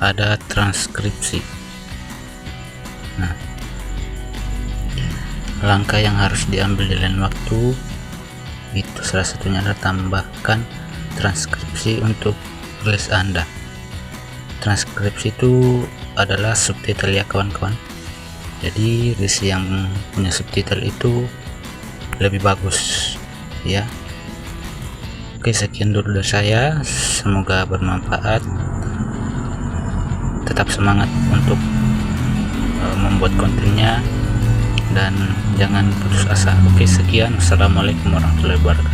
ada transkripsi. Nah, langkah yang harus diambil di lain waktu itu salah satunya adalah tambahkan transkripsi untuk rilis Anda. Transkripsi itu adalah subtitle ya kawan-kawan, jadi rilis yang punya subtitle itu lebih bagus ya. Oke, sekian dulu dari saya, semoga bermanfaat. Tetap semangat untuk membuat kontennya dan jangan putus asa. Oke, sekian, assalamualaikum warahmatullahi wabarakatuh.